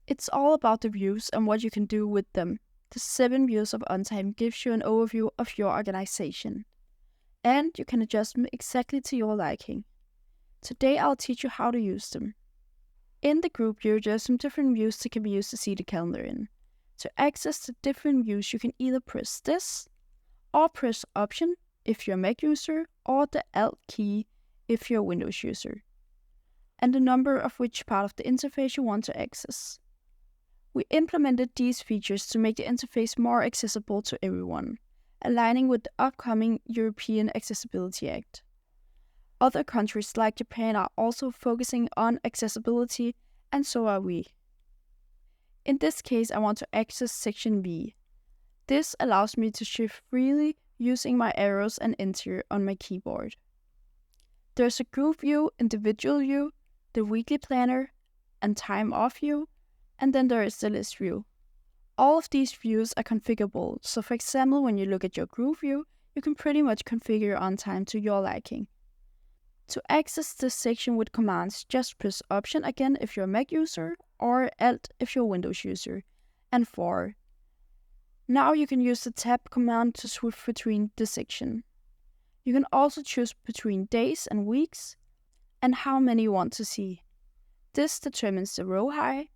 It's all about the views and what you can do with them. The 7 Views of OnTime gives you an overview of your organization, and you can adjust them exactly to your liking. Today I'll teach you how to use them. In the group view, there are some different views that can be used to see the calendar in. To access the different views, you can either press this, or press Option if you're a Mac user, or the Alt key if you're a Windows user, and the number of which part of the interface you want to access. We implemented these features to make the interface more accessible to everyone, aligning with the upcoming European Accessibility Act. Other countries like Japan are also focusing on accessibility, and so are we. In this case, I want to access section V. This allows me to shift freely using my arrows and enter on my keyboard. There's a group view, individual view, the weekly planner, and time off view, and then there is the list view. All of these views are configurable, so for example, when you look at your group view, you can pretty much configure OnTime to your liking. To access this section with commands, just press Option again if you're a Mac user, or Alt if you're a Windows user, and 4. Now you can use the Tab command to switch between the section. You can also choose between days and weeks, and how many you want to see. This determines the row height,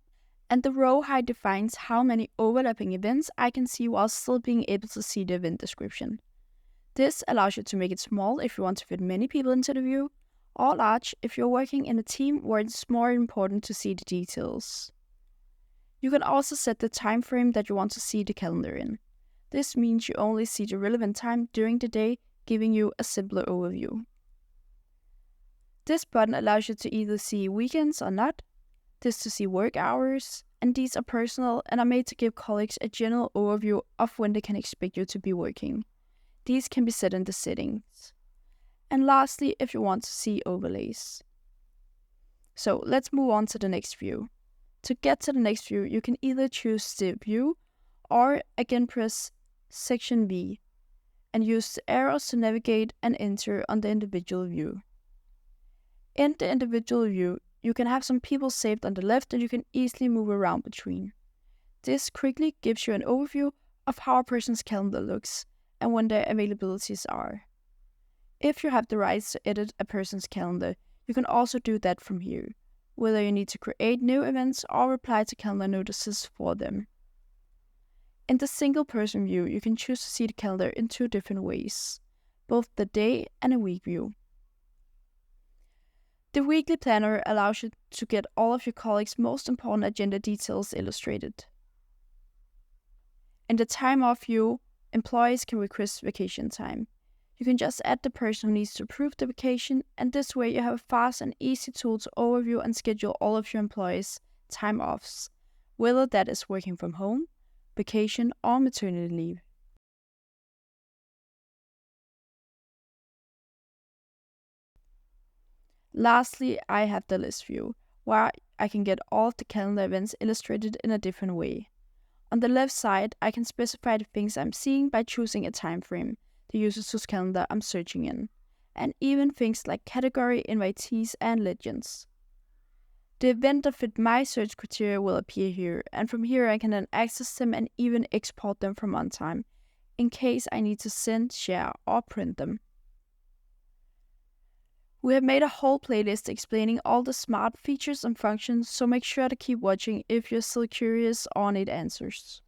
and the row height defines how many overlapping events I can see while still being able to see the event description. This allows you to make it small if you want to fit many people into the view, or large if you're working in a team where it's more important to see the details. You can also set the time frame that you want to see the calendar in. This means you only see the relevant time during the day, giving you a simpler overview. This button allows you to either see weekends or not, this to see work hours, and these are personal and are made to give colleagues a general overview of when they can expect you to be working. These can be set in the settings. And lastly, if you want to see overlays. So let's move on to the next view. To get to the next view, you can either choose the view or again press section V and use the arrows to navigate and enter on the individual view. In the individual view, you can have some people saved on the left that you can easily move around between. This quickly gives you an overview of how a person's calendar looks and when their availabilities are. If you have the rights to edit a person's calendar, you can also do that from here, whether you need to create new events or reply to calendar notices for them. In the single person view, you can choose to see the calendar in 2 different ways, both the day and a week view. The weekly planner allows you to get all of your colleagues' most important agenda details illustrated. In the time off view, employees can request vacation time. You can just add the person who needs to approve the vacation, and this way you have a fast and easy tool to overview and schedule all of your employees' time offs, whether that is working from home, vacation, or maternity leave. Lastly, I have the list view, where I can get all of the calendar events illustrated in a different way. On the left side, I can specify the things I'm seeing by choosing a time frame, the users whose calendar I'm searching in, and even things like category, invitees, and legends. The event that fit my search criteria will appear here, and from here I can then access them and even export them from OnTime, in case I need to send, share, or print them. We have made a whole playlist explaining all the smart features and functions, so make sure to keep watching if you're still curious or need answers.